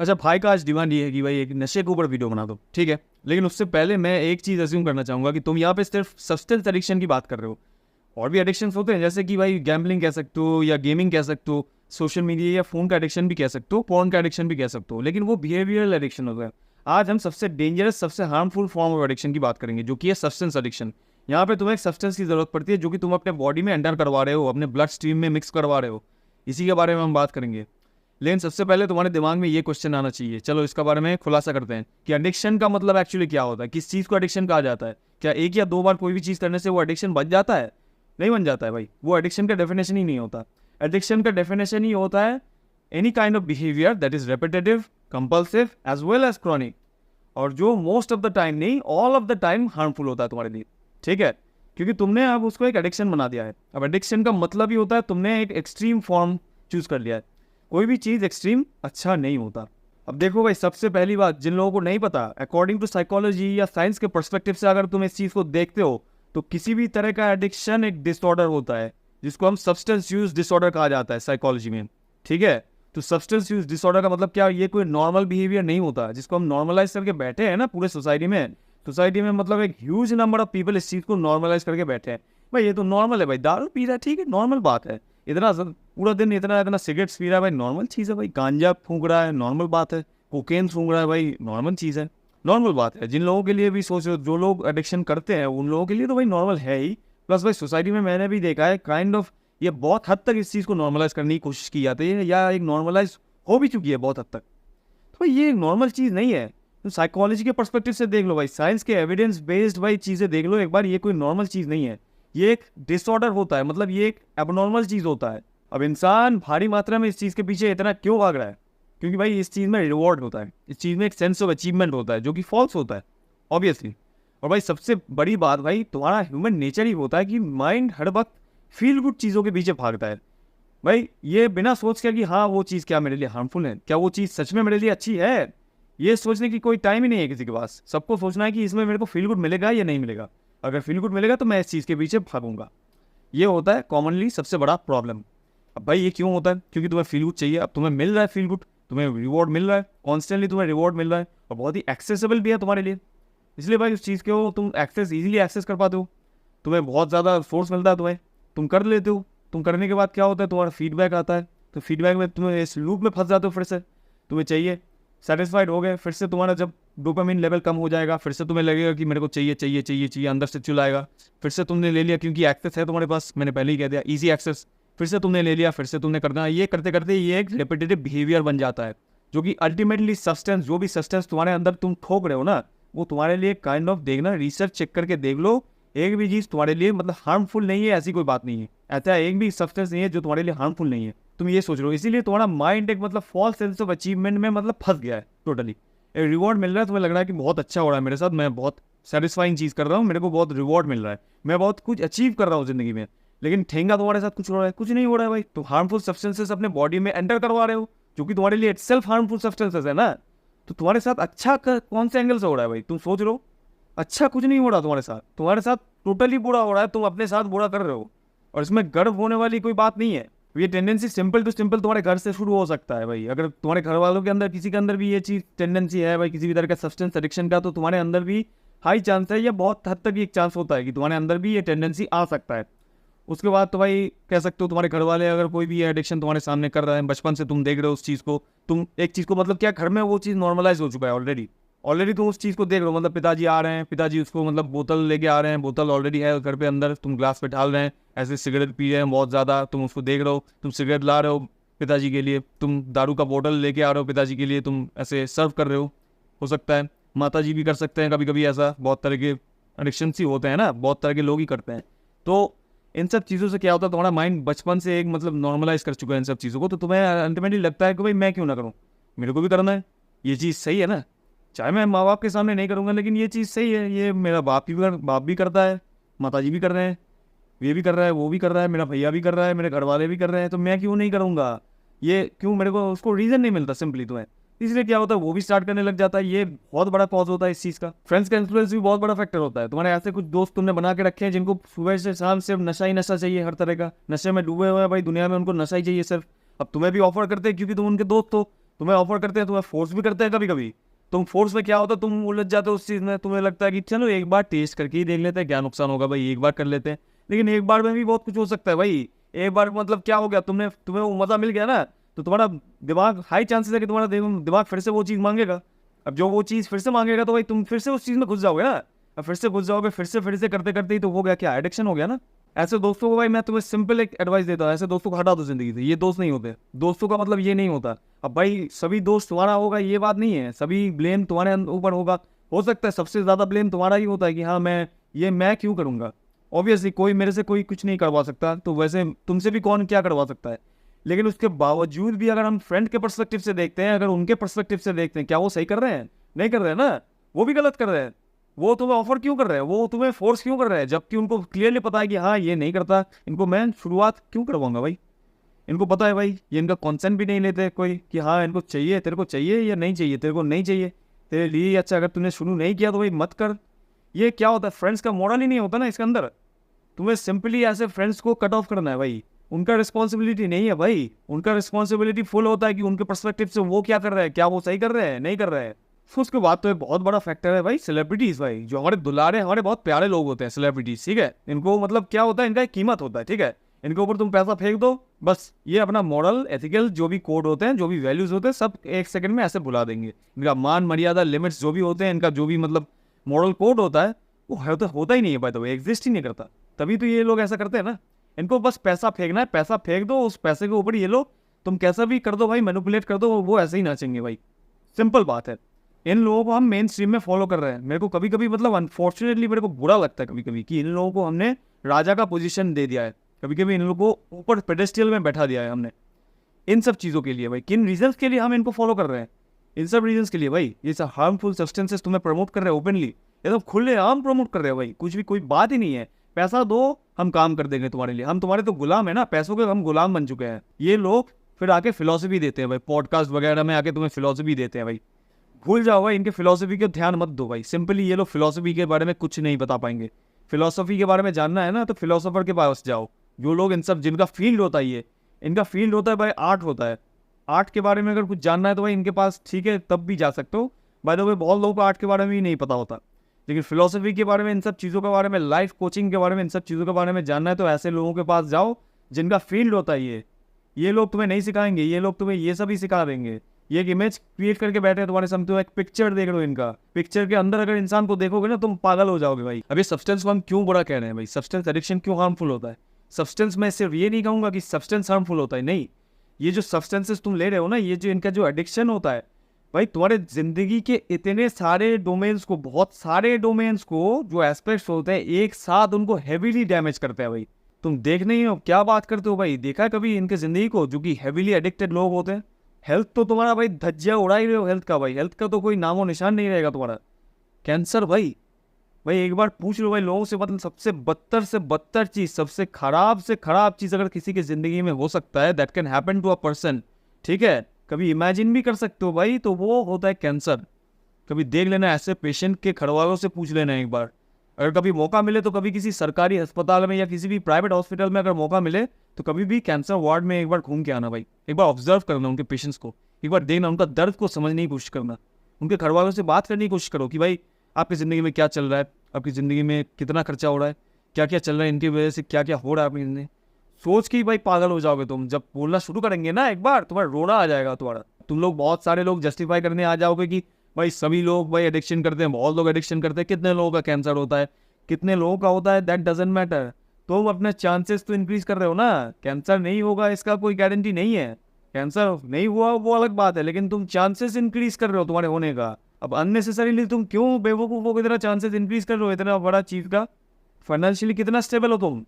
अच्छा, भाई का आज डिमांड ये है कि भाई एक नशे के ऊपर वीडियो बना दो, ठीक है। लेकिन उससे पहले मैं एक चीज़ अज्यूम करना चाहूँगा कि तुम यहाँ पे सिर्फ सब्सटेंस एडिक्शन की बात कर रहे हो। और भी एडिक्शंस होते हैं, जैसे कि भाई गैम्बलिंग कह सकते हो, या गेमिंग कह सकते हो, सोशल मीडिया या फ़ोन का एडिक्शन भी कह सकते हो, पॉर्न का एडिक्शन भी कह सकते हो, लेकिन वो बिहेवियरल एडिक्शन होता है। आज हम सबसे डेंजरस, सबसे हार्मफुल फॉर्म ऑफ एडिक्शन की बात करेंगे, जो कि है सब्सटेंस एडिक्शन। यहाँ पे तुम्हें एक सब्सटेंस की ज़रूरत पड़ती है जो कि तुम अपने बॉडी में एंटर करवा रहे हो, अपने ब्लड स्ट्रीम में मिक्स करवा रहे हो। इसी के बारे में हम बात करेंगे। लेकिन सबसे पहले तुम्हारे दिमाग में ये क्वेश्चन आना चाहिए, चलो इसका बारे में खुलासा करते हैं कि एडिक्शन का मतलब एक्चुअली क्या होता है, किस चीज़ को एडिक्शन कहा जाता है। क्या एक या दो बार कोई भी चीज़ करने से वो एडिक्शन बन जाता है? नहीं बन जाता है भाई, वो एडिक्शन का डेफिनेशन ही नहीं होता। एडिक्शन का डेफिनेशन ही होता है any kind of behaviour that is repetitive, compulsive as well as chronic, और जो मोस्ट ऑफ द टाइम नहीं, all of the time harmful होता है तुम्हारे लिए, ठीक है। क्योंकि तुमने अब उसको एक एडिक्शन बना दिया है। अब एडिक्शन का मतलब ही होता है तुमने एक एक्सट्रीम फॉर्म चूज कर लिया है। कोई भी चीज़ एक्सट्रीम अच्छा नहीं होता। अब देखो भाई, सबसे पहली बात, जिन लोगों को नहीं पता, अकॉर्डिंग टू साइकोलॉजी या साइंस के पर्सपेक्टिव से अगर तुम इस चीज़ को देखते हो, तो किसी भी तरह का एडिक्शन एक डिसऑर्डर होता है, जिसको हम सब्सटेंस यूज डिसऑर्डर कहा जाता है साइकोलॉजी में, ठीक है। तो सब्सटेंस यूज डिसऑर्डर का मतलब क्या, ये कोई नॉर्मल बिहेवियर नहीं होता जिसको हम नॉर्मलाइज करके बैठे हैं ना पूरे सोसाइटी में। सोसाइटी में मतलब एक ह्यूज नंबर ऑफ पीपल इस चीज़ को नॉर्मलाइज करके बैठे हैं। भाई ये तो नॉर्मल है, भाई दारू पी रहा है, ठीक है, नॉर्मल बात है। इतना पूरा दिन इतना सिगरेट्स पी रहा है भाई, नॉर्मल चीज़ है भाई। गांजा फूंक रहा है, नॉर्मल बात है। कोकेन सूंघ रहा है भाई, नॉर्मल चीज़ है, नॉर्मल बात है। जिन लोगों के लिए भी सोचो, जो लोग एडिक्शन करते हैं उन लोगों के लिए तो भाई नॉर्मल है ही। प्लस भाई सोसाइटी में मैंने भी देखा है काइंड ऑफ ये बहुत हद तक इस चीज़ को नॉर्मलाइज करने की कोशिश की जाती है, या एक नॉर्मलाइज हो भी चुकी है बहुत हद तक। तो भाई ये नॉर्मल चीज़ नहीं है। तो साइकोलॉजी के पर्सपेक्टिव से देख लो भाई, साइंस के एविडेंस बेस्ड भाई चीज़ें देख लो एक बार, ये कोई नॉर्मल चीज़ नहीं है। ये एक डिसऑर्डर होता है, मतलब ये एक एबनॉर्मल चीज़ होता है। अब इंसान भारी मात्रा में इस चीज़ के पीछे इतना क्यों भाग रहा है? क्योंकि भाई इस चीज़ में रिवॉर्ड होता है, इस चीज़ में एक सेंस ऑफ अचीवमेंट होता है, जो कि फॉल्स होता है ऑब्वियसली। और भाई सबसे बड़ी बात भाई, तुम्हारा ह्यूमन नेचर ही होता है कि माइंड हर वक्त फील गुड चीज़ों के पीछे भागता है भाई, ये बिना सोच के कि हाँ वो चीज़ क्या मेरे लिए हार्मफुल है, क्या वो चीज़ सच में मेरे लिए अच्छी है, ये सोचने की कोई टाइम ही नहीं है किसी के पास। सबको सोचना है कि इसमें मेरे को फील गुड मिलेगा या नहीं मिलेगा। अगर फील गुड मिलेगा तो मैं इस चीज़ के पीछे भागूंगा। ये होता है कॉमनली सबसे बड़ा प्रॉब्लम। अब भाई ये क्यों होता है? क्योंकि तुम्हें फील गुड चाहिए। अब तुम्हें मिल रहा है फील गुड, तुम्हें रिवॉर्ड मिल रहा है, कॉन्स्टेंटली तुम्हें रिवॉर्ड मिल रहा है, और बहुत ही एक्सेसिबल भी है तुम्हारे लिए। इसलिए भाई उस चीज़ को तुम ईजिली एक्सेस कर पाते हो। तुम्हें बहुत ज़्यादा सोर्स मिलता है, तुम कर लेते हो। तुम करने के बाद क्या होता है, तुम्हारा फीडबैक आता है, तो फीडबैक में तुम्हें इस लूप में फंस जाते हो। फिर से तुम्हें चाहिए, सेटिस्फाइड हो गए, फिर से तुम्हारा जब डोपामिन लेवल कम हो जाएगा, फिर से तुम्हें लगेगा कि मेरे को चाहिए चाहिए चाहिए चाहिए, अंदर से चिल्लाएगा। फिर से तुमने ले लिया क्योंकि एक्सेस है तुम्हारे पास, मैंने पहले ही कह दिया, ईजी एक्सेस। फिर से तुमने ले लिया, फिर से तुमने करना, ये करते करते ये एक रेपिटेटिव बिहेवियर बन जाता है, जो कि अल्टीमेटली सब्सटेंस, जो भी सब्सटेंस तुम्हारे अंदर तुम ठोक रहे हो ना, वो तुम्हारे लिए काइंड ऑफ देखना, रिसर्च चेक करके देख लो, एक भी चीज़ तुम्हारे लिए मतलब हार्मफुल नहीं है, ऐसी कोई बात नहीं है। ऐसा एक भी सब्सटेंस नहीं है जो तुम्हारे लिए हार्मफुल नहीं है, तुम ये सोच रहे हो। इसीलिए तुम्हारा माइंड एक मतलब फॉल्स सेंस ऑफ अचीवमेंट में मतलब फंस गया है टोटली। एक रिवॉर्ड मिल रहा है, तुम्हें लग रहा है कि बहुत अच्छा हो रहा है मेरे साथ, मैं बहुत सेटिस्फाइंग चीज़ कर रहा हूँ, मेरे को बहुत रिवॉर्ड मिल रहा है, मैं बहुत कुछ अचीव कर रहा हूँ ज़िंदगी में। लेकिन ठेंगा तुम्हारे साथ कुछ हो रहा है, कुछ नहीं हो रहा है भाई। तुम हार्मफुल सब्सटेंसेस अपने बॉडी में एंटर करवा रहे हो, जो कि तुम्हारे लिए इटसेल्फ हार्मफुल सब्सटेंसेस है ना। तो तुम्हारे साथ अच्छा कौन से एंगल से हो रहा है भाई? तुम सोच लो, अच्छा कुछ नहीं हो रहा तुम्हारे साथ टोटली बुरा हो रहा है, तुम अपने साथ बुरा कर रहे हो। और इसमें गर्व होने वाली कोई बात नहीं है। ये टेंडेंसी सिंपल टू सिंपल तुम्हारे घर से शुरू हो सकता है भाई। अगर तुम्हारे घर वालों के अंदर, किसी के अंदर भी ये चीज़ टेंडेंसी है भाई, किसी भी तरह का सब्सटेंस एडिक्शन का, तो तुम्हारे अंदर भी हाई चांस है, या बहुत हद तक एक चांस होता है कि तुम्हारे अंदर भी ये टेंडेंसी आ सकता है। उसके बाद तो भाई कह सकते हो तुम्हारे घर वाले अगर कोई भी एडिक्शन तुम्हारे सामने कर रहा है, बचपन से तुम देख रहे हो उस चीज़ को, तुम एक चीज़ को मतलब क्या, घर में वो चीज़ नॉर्मलाइज हो चुका है ऑलरेडी तुम उस चीज़ को देख लो। मतलब पिताजी आ रहे हैं, पिताजी उसको मतलब बोतल लेके आ रहे हैं, बोतल ऑलरेडी है घर पे अंदर, तुम ग्लास पे ढाल रहे हैं, ऐसे सिगरेट पी रहे हैं बहुत ज़्यादा, तुम उसको देख रहे हो, तुम सिगरेट ला रहे हो पिताजी के लिए, तुम दारू का बोतल लेके आ रहे हो पिताजी के लिए, तुम ऐसे सर्व कर रहे हो सकता है माता जी भी कर सकते हैं कभी कभी ऐसा, बहुत तरह के एडिक्शन ही होते हैं ना, बहुत तरह के लोग ही करते हैं। तो इन सब चीज़ों से क्या होता है, तुम्हारा माइंड बचपन से एक मतलब नॉर्मलाइज कर चुका है इन सब चीज़ों को, तो तुम्हें अल्टीमेटली लगता है कि भाई मैं क्यों ना करूँ, मेरे को भी करना है, ये चीज़ सही है ना। चाहे मैं माँ बाप के सामने नहीं करूँगा, लेकिन ये चीज़ सही है, ये मेरा बाप भी करता है, माता जी भी कर रहे हैं, ये भी कर रहा है, वो भी कर रहा है, मेरा भैया भी कर रहा है, मेरे घर वाले भी कर रहे हैं, तो मैं क्यों नहीं करूँगा? ये क्यों, मेरे को उसको रीज़न नहीं मिलता सिंपली तुम्हें। इसलिए क्या होता है, वो भी स्टार्ट करने लग जाता है। ये बहुत बड़ा कॉज होता है इस चीज़ का। फ्रेंड्स का इन्फ्लुएंस भी बहुत बड़ा फैक्टर होता है। तुम्हारे ऐसे कुछ दोस्त तुमने बना के रखे हैं जिनको सुबह से शाम सिर्फ नशा ही नशा चाहिए, हर तरह का नशे में डूबे हुए हैं भाई, दुनिया में उनको नशा ही चाहिए सिर्फ। अब तुम्हें भी ऑफर करते हैं क्योंकि तुम उनके दोस्त हो, तुम्हें ऑफर करते हैं, तुम्हें फोर्स भी करते हैं कभी कभी। तुम फोर्स में क्या होता है, तुम उलझ जाते हो उस चीज़ में, तुम्हें लगता है कि चलो एक बार टेस्ट करके ही देख लेते हैं, क्या नुकसान होगा भाई, एक बार कर लेते हैं। लेकिन एक बार में भी बहुत कुछ हो सकता है भाई। एक बार मतलब क्या हो गया, तुम्हें वो मज़ा मिल गया ना, तो तुम्हारा दिमाग, हाई चांसेस है कि तुम्हारा दिमाग फिर से वो चीज़ मांगेगा। अब जो वो चीज़ फिर से मांगेगा तो भाई तुम फिर से उस चीज़ में घुस जाओगे ना। अब फिर से घुस जाओगे, फिर से करते करते ही तो हो गया क्या, एडिक्शन हो गया ना। ऐसे दोस्तों को भाई मैं तुम्हें सिंपल एक एडवाइस देता हूँ, ऐसे दोस्तों को हटा दो जिंदगी से। ये दोस्त नहीं होते। दोस्तों का मतलब ये नहीं होता अब भाई सभी दोस्त तुम्हारा होगा, ये बात नहीं है। सभी ब्लेम तुम्हारे ऊपर होगा। हो सकता है सबसे ज़्यादा ब्लेम तुम्हारा ही होता है कि हाँ मैं क्यों करूँगा। ऑब्वियसली कोई मेरे से कोई कुछ नहीं करवा सकता, तो वैसे तुमसे भी कौन क्या करवा सकता है। लेकिन उसके बावजूद भी अगर हम फ्रेंड के पर्सपेक्टिव से देखते हैं, अगर उनके पर्सपेक्टिव से देखते हैं, क्या वो सही कर रहे हैं? नहीं कर रहे हैं ना, वो भी गलत कर रहे हैं। वो तुम्हें ऑफर क्यों कर रहे हैं, वो तुम्हें फोर्स क्यों कर रहे हैं, जबकि उनको क्लियरली पता है कि हाँ ये नहीं करता, इनको मैं शुरुआत क्यों करवाऊंगा भाई। इनको पता है भाई, ये इनका कॉन्सेंट भी नहीं लेते कोई कि हाँ इनको चाहिए, तेरे को चाहिए या नहीं चाहिए, तेरे को नहीं चाहिए, तेरे लिए अच्छा अगर तूने शुरू नहीं किया तो भाई मत कर। ये क्या होता है, फ्रेंड्स का मॉडल ही नहीं होता ना इसके अंदर। तुम्हें सिंपली ऐसे फ्रेंड्स को कट ऑफ करना है भाई। उनका रिस्पॉन्सिबिलिटी नहीं है भाई, उनका रिस्पॉन्सिबिलिटी फुल होता है कि उनके पर्सपेक्टिव से वो क्या कर रहे हैं, क्या वो सही कर रहे हैं, नहीं कर रहे हैं। तो उसके बाद तो एक बहुत बड़ा फैक्टर है भाई सेलिब्रिटीज। भाई जो हमारे दुलारे, हमारे बहुत प्यारे लोग होते हैं सेलिब्रिटीज, ठीक है। इनको मतलब क्या होता है, इनका एक कीमत होता है, ठीक है। इनके ऊपर तुम पैसा फेंक दो, बस ये अपना मॉरल एथिकल जो भी कोड होते हैं, जो भी वैल्यूज होते हैं, सब एक सेकंड में ऐसे भुला देंगे। इनका मान मर्यादा लिमिट्स जो भी होते हैं, इनका जो भी मतलब मॉरल कोड होता है, वो होता ही नहीं है भाई, तो एग्जिस्ट ही नहीं करता। तभी तो ये लोग ऐसा करते हैं ना। इनको बस पैसा फेंकना है, पैसा फेंक दो, उस पैसे के ऊपर ये लोग तुम कैसा भी कर दो भाई, मैनिपुलेट कर दो, वो ऐसे ही नाचेंगे भाई। सिंपल बात है। इन लोगों को हम मेन स्ट्रीम में फॉलो कर रहे हैं। मेरे को कभी कभी मतलब अनफॉर्चुनेटली मेरे को बुरा लगता है कभी कभी कि इन लोगों को हमने राजा का पोजीशन दे दिया है। कभी कभी इन लोगों को ऊपर पेडेस्टियल में बैठा दिया है हमने। इन सब चीज़ों के लिए भाई, किन रीजंस के लिए हम इनको फॉलो कर रहे हैं? इन सब रीजंस के लिए भाई। ये सब हार्मफुल सब्सटेंसेस तुम्हें प्रमोट कर रहे हैं ओपनली, एकदम खुले आम प्रमोट कर रहे हो भाई। कुछ भी कोई बात ही नहीं है, पैसा दो हम काम कर देंगे तुम्हारे लिए। हम तुम्हारे तो गुलाम है ना, पैसों के हम गुलाम बन चुके हैं। ये लोग फिर आके फिलॉसफी देते हैं भाई, पॉडकास्ट वगैरह में आके तुम्हें फिलॉसफी देते हैं भाई। भूल जाओ भाई, इनके फिलॉसफी को ध्यान मत दो भाई। सिंपली ये लोग फिलॉसफी के बारे में कुछ नहीं बता पाएंगे। फिलॉसफी के बारे में जानना है ना, तो फिलोसोफर के पास जाओ। जो लोग इन सब, जिनका फील्ड होता है, ये इनका फील्ड होता है भाई, आर्ट होता है। आर्ट के बारे में अगर कुछ जानना है तो भाई इनके पास ठीक है, तब भी जा सकते हो। बाय द वे बहुत लोगों को आर्ट के बारे में ही नहीं पता होता, लेकिन फिलोसफी के बारे में, इन सब चीज़ों के बारे में, लाइफ कोचिंग के बारे में, इन सब चीज़ों के बारे में जानना है तो ऐसे लोगों के पास जाओ जिनका फील्ड होता है ये लोग तुम्हें नहीं सिखाएंगे, ये लोग तुम्हें ये सब ही सिखा देंगे। ये एक इमेज क्रिएट करके बैठे हैं तुम्हारे सामने, तो एक पिक्चर देख लो इनका। पिक्चर के अंदर अगर इंसान को देखोगे ना, तुम पागल हो जाओगे भाई। अभी सब्सटेंस को हम क्यों बुरा कह रहे हैं भाई, सब्सटेंस एडिक्शन क्यों हार्मफुल होता है? सब्सटेंस में सिर्फ ये नहीं कहूंगा कि सब्सटेंस हार्मफुल होता है, नहीं। ये जो सब्सटेंसेस तुम ले रहे हो ना, ये जो इनका जो एडिक्शन होता है भाई, तुम्हारे जिंदगी के इतने सारे डोमेन्स को, बहुत सारे डोमेन्स को, जो एस्पेक्ट्स होते हैं, एक साथ उनको हेवीली डैमेज करते हैं भाई। तुम देख नहीं हो, क्या बात करते हो भाई? देखा है कभी इनके जिंदगी को, जो कि हेवीली एडिक्टेड लोग होते हैं? हेल्थ तो तुम्हारा भाई धज्जिया उड़ा ही रहे हो हेल्थ का भाई। हेल्थ का तो कोई नामो निशान नहीं रहेगा तुम्हारा। कैंसर भाई, एक बार पूछ लो भाई लोगों से, मतलब सबसे बदतर चीज, सबसे खराब से खराब चीज अगर किसी की जिंदगी में हो सकता है, that can happen to a person, ठीक है, कभी इमेजिन भी कर सकते हो भाई, तो वो होता है कैंसर। कभी देख लेना, ऐसे पेशेंट के घर वालों से पूछ लेना एक बार। अगर कभी मौका मिले तो कभी किसी सरकारी अस्पताल में या किसी भी प्राइवेट हॉस्पिटल में अगर मौका मिले, तो कभी भी कैंसर वार्ड में एक बार घूम के आना भाई। एक बार ऑब्जर्व करना उनके पेशेंट्स को, एक बार देखना, उनका दर्द को समझने की कोशिश करना, उनके घर वालों से बात करने की कोशिश करो कि भाई आपकी ज़िंदगी में क्या चल रहा है, आपकी ज़िंदगी में कितना खर्चा हो रहा है, क्या क्या चल रहा है, इनकी वजह से क्या क्या हो रहा है अपनी ज़िंदगी। सोच के भाई पागल हो जाओगे तुम। जब बोलना शुरू करेंगे ना एक बार, तुम्हारा रोना आ जाएगा तुम्हारा। तुम लोग, बहुत सारे लोग जस्टिफाई करने आ जाओगे कि भाई सभी लोग भाई एडिक्शन करते हैं, बहुत लोग एडिक्शन करते हैं, कितने लोगों का कैंसर होता है, कितने लोगों का होता है, दैट डजंट मैटर। तुम अपने चांसेस तो इंक्रीज कर रहे हो ना। कैंसर नहीं होगा इसका कोई गारंटी नहीं है। कैंसर नहीं हुआ वो अलग बात है, लेकिन तुम चांसेस इंक्रीज कर रहे हो तुम्हारे होने का। अब अननेसेसरीली तुम क्यों बेवकूफ़ों की तरह चांसेस इंक्रीज कर रहे हो इतना बड़ा चीज़ का? फाइनेंशियली कितना स्टेबल हो तुम?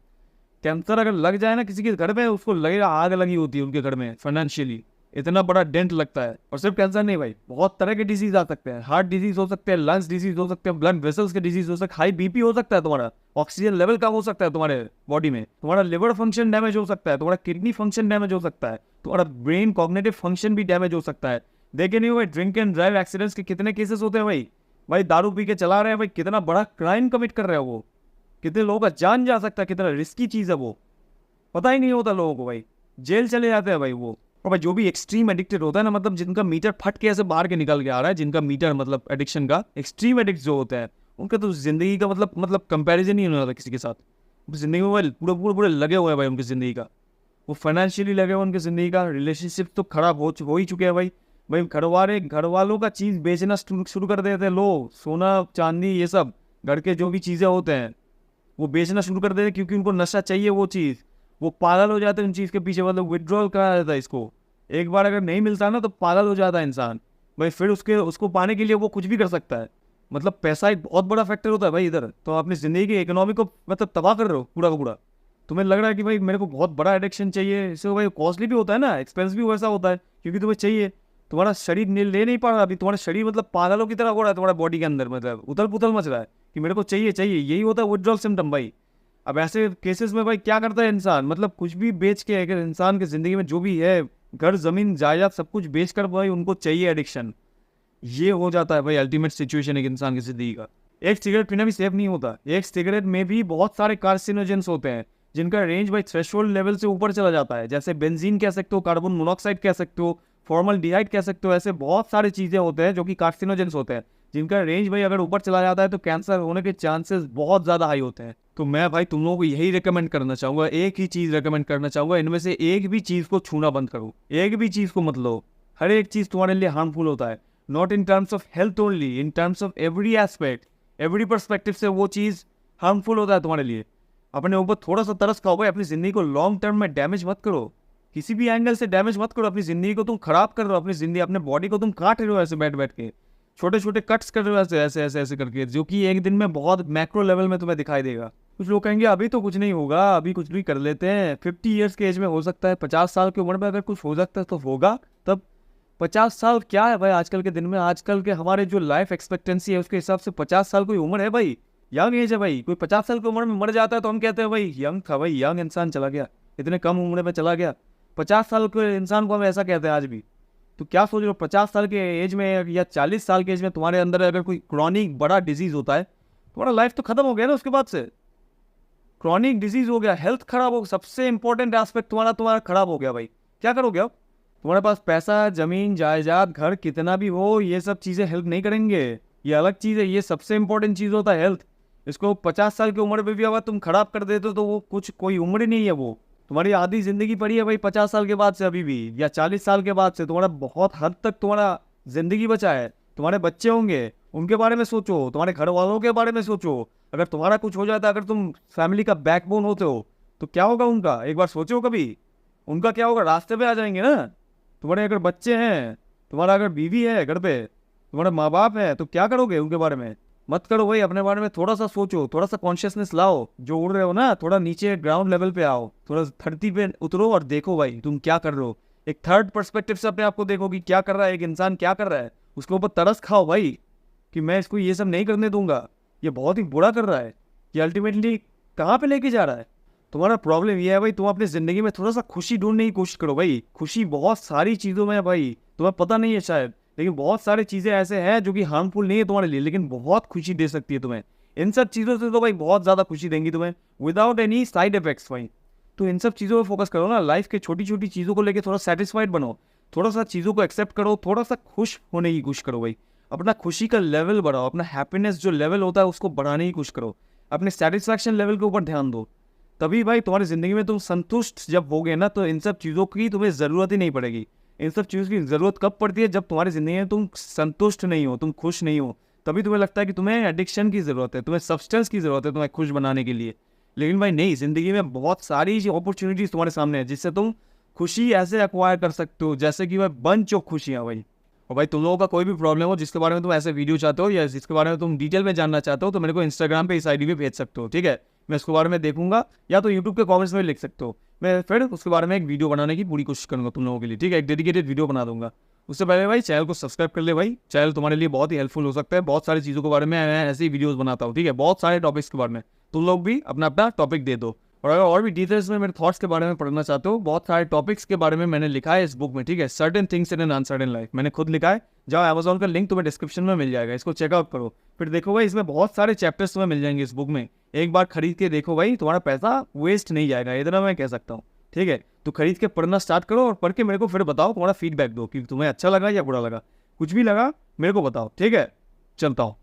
कैंसर अगर लग जाए ना किसी के घर में, उसको लगेगा आग लगी होती है उनके घर में, फाइनेंशियली इतना बड़ा डेंट लगता है। और सिर्फ कैंसर नहीं भाई, बहुत तरह के डिजीज आ सकते हैं। हार्ट डिजीज हो सकते हैं, लंग्स डिजीज हो सकते हैं, ब्लड वेसल्स के डिजीज हो सकते हैं, हाई बीपी हो सकता है तुम्हारा, ऑक्सीजन लेवल कम हो सकता है तुम्हारे बॉडी में, तुम्हारा लिवर फंक्शन डैमेज हो सकता है, तुम्हारा किडनी फंक्शन डैमेज हो सकता है, तुम्हारा ब्रेन कॉग्निटिव फंक्शन भी डैमेज हो सकता है। देखे नहीं हो भाई, ड्रिंक एंड ड्राइव एक्सीडेंट्स के कितने केसेस होते हैं भाई दारू पी के चला रहे हैं भाई, कितना बड़ा क्राइम कमिट कर रहे हैं वो, कितने लोगों का जान जा सकता है, कितना रिस्की चीज़ है वो, पता ही नहीं होता लोगों को भाई, जेल चले जाते हैं भाई वो। और भाई जो भी एक्सट्रीम एडिक्टेड होता है ना, मतलब जिनका मीटर फट के ऐसे बाहर के निकल के आ रहा है, जिनका मीटर मतलब एडिक्शन का, एक्सट्रीम एडिक्ट जो होता है, उनका तो जिंदगी का मतलब कंपैरिजन ही नहीं होता किसी के साथ। जिंदगी में भाई पूरे पूरे पूरे लगे हुए हैं भाई उनकी ज़िंदगी का, वो फाइनेंशियली लगे हुए उनकी ज़िंदगी का, रिलेशनशिप तो खराब हो ही चुके हैं भाई। भाई घर वालों का चीज़ बेचना शुरू कर देते हैं, लो सोना चांदी ये सब घर के जो भी चीज़ें होते हैं वो बेचना शुरू कर देते हैं, क्योंकि उनको नशा चाहिए वो चीज़, वो पागल हो जाते हैं उन चीज़ के पीछे, मतलब विड्रॉल करा जाता है इसको। एक बार अगर नहीं मिलता ना तो पागल हो जाता है इंसान भाई, फिर उसको पाने के लिए वो कुछ भी कर सकता है। मतलब पैसा एक बहुत बड़ा फैक्टर होता है भाई इधर, तो अपनी ज़िंदगी की इकोनॉमी को मतलब तबाह कर रहे हो पूरा का पूरा। तुम्हें लग रहा है कि भाई मेरे को बहुत बड़ा एडिक्शन चाहिए, इससे भाई कॉस्टली भी होता है ना, एक्सपेंस भी वैसा होता है, क्योंकि तुम्हें चाहिए, तुम्हारा शरीर ले नहीं पा रहा अभी, तुम्हारा शरीर मतलब पागलों की तरह हो रहा है तुम्हारा बॉडी के अंदर, मतलब उथल पुथल मच रहा है कि मेरे को चाहिए चाहिए, यही होता है विड्रॉल सिम्टम भाई। अब ऐसे केसेस में भाई क्या करता है इंसान, मतलब कुछ भी बेच के, अगर इंसान की ज़िंदगी में जो भी है घर ज़मीन जायदाद सब कुछ बेच कर भाई उनको चाहिए एडिक्शन, ये हो जाता है भाई अल्टीमेट सिचुएशन एक इंसान की ज़िंदगी का। एक सिगरेट पीना भी सेफ नहीं होता, एक सिगरेट में भी बहुत सारे कार्सिनोजेंस होते हैं जिनका रेंज भाई थ्रेशोल्ड लेवल से ऊपर चला जाता है, जैसे बेंजीन कह सकते हो, कार्बन मोनोऑक्साइड कह सकते हो, फॉर्मल्डिहाइड कह सकते हो, ऐसे बहुत सारी चीज़ें होते हैं जो कि कार्सिनोजेंस होते हैं, जिनका रेंज भाई अगर ऊपर चला जाता है तो कैंसर होने के चांसेस बहुत ज़्यादा हाई होते हैं। तो मैं भाई तुम लोगों को यही रिकमेंड करना चाहूँगा, एक ही चीज़ रिकमेंड करना चाहूँगा, इनमें से एक भी चीज़ को छूना बंद करो, एक भी चीज़ को मत लो। हर एक चीज़ तुम्हारे लिए हार्मफुल होता है, not in terms of health only, in terms of every aspect, every perspective से वो चीज़ हार्मफुल होता है तुम्हारे लिए। अपने ऊपर थोड़ा सा तरस खाओ भाई, अपनी ज़िंदगी को लॉन्ग टर्म में डैमेज मत करो, किसी भी एंगल से डैमेज मत करो, अपनी ज़िंदगी को तुम खराब कर रहे हो, अपनी ज़िंदगी अपने बॉडी को तुम काट रहे हो ऐसे बैठ बैठ के, छोटे छोटे कट्स कर रहे हो ऐसे ऐसे ऐसे ऐसे करके, जो कि एक दिन में बहुत मैक्रो लेवल में तुम्हें दिखाई देगा। कुछ लोग कहेंगे अभी तो कुछ नहीं होगा, अभी कुछ भी कर लेते हैं, 50 ईयर्स के एज में हो सकता है, 50 साल की उम्र में अगर कुछ हो सकता है तो होगा तब। 50 साल क्या है भाई आजकल के दिन में, आजकल के हमारे जो लाइफ एक्सपेक्टेंसी है उसके हिसाब से 50 साल कोई उम्र है भाई, यंग एज है भाई। कोई 50 साल की उम्र में मर जाता है तो हम कहते हैं भाई यंग था, भाई यंग इंसान चला गया, इतने कम उम्र में चला गया। 50 साल के इंसान को हम ऐसा कहते हैं आज भी। तो क्या सोच रहे हो, 50 साल के एज में या 40 साल के एज में तुम्हारे अंदर अगर कोई क्रॉनिक बड़ा डिजीज होता है, तुम्हारा लाइफ तो खत्म हो गया ना उसके बाद से। क्रॉनिक डिजीज हो गया, हेल्थ खराब हो, सबसे इंपॉर्टेंट एस्पेक्ट तुम्हारा खराब हो गया भाई, क्या करोगे अब। तुम्हारे पास पैसा जमीन जायदाद घर कितना भी हो, ये सब चीज़ें हेल्प नहीं करेंगे, ये अलग चीज़ है, ये सबसे इंपॉर्टेंट चीज़ होता है हेल्थ। इसको 50 साल की उम्र में भी अगर तुम खराब कर देते हो तो वो कुछ कोई उम्र ही नहीं है, वो तुम्हारी आधी जिंदगी पड़ी है भाई 50 साल के बाद से अभी भी, या 40 साल के बाद से तुम्हारा बहुत हद तक तुम्हारा जिंदगी बचा है। तुम्हारे बच्चे होंगे उनके बारे में सोचो, तुम्हारे घर वालों के बारे में सोचो, अगर तुम्हारा कुछ हो जाता है, अगर तुम फैमिली का बैकबोन होते हो तो क्या होगा उनका, एक बार सोचो कभी, उनका क्या होगा, रास्ते पे आ जाएंगे ना। तुम्हारे अगर बच्चे हैं, तुम्हारा अगर बीवी है घर पे, तुम्हारे माँ बाप है, तो क्या करोगे उनके बारे में, मत करो भाई। अपने बारे में थोड़ा सा सोचो, थोड़ा सा कॉन्शियसनेस लाओ, जो उड़ रहे हो ना थोड़ा नीचे ग्राउंड लेवल पे आओ, थोड़ा धरती पे उतरो और देखो भाई तुम क्या कर रहे हो, एक थर्ड पर्सपेक्टिव से अपने आप को देखो कि क्या कर रहा है एक इंसान, क्या कर रहा है, उसके ऊपर तरस खाओ भाई कि मैं इसको ये सब नहीं करने दूंगा, ये बहुत ही बुरा कर रहा है, ये अल्टीमेटली कहाँ पे लेके जा रहा है। तुम्हारा प्रॉब्लम ये है भाई, तुम अपनी ज़िंदगी में थोड़ा सा खुशी ढूंढने की कोशिश करो भाई। खुशी बहुत सारी चीज़ों में है भाई, तुम्हें पता नहीं है शायद, लेकिन बहुत सारी चीज़ें ऐसे हैं जो कि हार्मफुल नहीं है तुम्हारे लिए, लेकिन बहुत खुशी दे सकती है तुम्हें। इन सब चीज़ों से तो भाई बहुत ज़्यादा खुशी देंगी तुम्हें विदाउट एनी साइड इफेक्ट्स भाई। तो इन सब चीज़ों पर फोकस करो ना, लाइफ के छोटी छोटी चीज़ों को लेकर थोड़ा सेटिस्फाइड बनो, थोड़ा सा चीज़ों को एक्सेप्ट करो, थोड़ा सा खुश होने की कोशिश करो भाई, अपना खुशी का लेवल बढ़ाओ, अपना हैप्पीनेस जो लेवल होता है उसको बढ़ाने की कोशिश करो, अपने सेटिस्फैक्शन लेवल के ऊपर ध्यान दो। तभी भाई तुम्हारी ज़िंदगी में तुम संतुष्ट जब होगे ना तो इन सब चीज़ों की तुम्हें ज़रूरत ही नहीं पड़ेगी। इन सब चीज़ों की ज़रूरत कब पड़ती है, जब तुम्हारी ज़िंदगी में तुम संतुष्ट नहीं हो, तुम खुश नहीं हो, तभी तुम्हें लगता है कि तुम्हें एडिक्शन की ज़रूरत है, तुम्हें सब्सटेंस की ज़रूरत है तुम्हें खुश बनाने के लिए। लेकिन भाई नहीं, ज़िंदगी में बहुत सारी अपॉर्चुनिटीज़ तुम्हारे सामने है जिससे तुम खुशी ऐसे एक्वायर कर सकते हो, जैसे कि भाई बंच ऑफ खुशियाँ भाई। और भाई तुम लोगों का कोई भी प्रॉब्लम हो जिसके बारे में तुम ऐसे वीडियो चाहते हो या जिसके बारे में तुम डिटेल में जानना चाहते हो, तो मेरे को इंस्टाग्राम पे इस आईडी पे भेज सकते हो, ठीक है, मैं इसके बारे में देखूंगा, या तो यूट्यूब के कमेंट्स में लिख सकते हो, मैं फिर उसके बारे में एक वीडियो बनाने की पूरी कोशिश करूंगा तुम लोगों के लिए, ठीक है, एक डेडिकेटेड वीडियो बना दूंगा। उससे पहले भाई चैनल को सब्सक्राइब कर ले भाई, चैनल तुम्हारे लिए बहुत ही हेल्पफुल हो सकता है, बहुत सारी चीज़ों के बारे में मैं ऐसे ही वीडियोज़ बनाता हूँ, ठीक है, बहुत सारे टॉपिक्स के बारे में, तुम लोग भी अपना अपना टॉपिक दे दो। और अगर और भी डिटेल्स में मेरे थॉट्स के बारे में पढ़ना चाहते हो, बहुत सारे टॉपिक्स के बारे में मैंने लिखा है इस बुक में, ठीक है, certain things in an uncertain life, मैंने खुद लिखा है, जाओ अमेज़न का लिंक तुम्हें डिस्क्रिप्शन में मिल जाएगा, इसको चेकआउट करो, फिर देखो भाई इसमें बहुत सारे चैप्टर्स तुम्हें मिल जाएंगे इस बुक में, एक बार खरीद के देखो भाई, तुम्हारा पैसा वेस्ट नहीं जाएगा, इतना मैं कह सकता हूँ। ठीक है, तो खरीद के पढ़ना स्टार्ट करो और पढ़ के मेरे को फिर बताओ, तुम्हारा फीडबैक दो कि तुम्हें अच्छा लगा या बुरा लगा, कुछ भी लगा मेरे को बताओ, ठीक है, चलता हूँ।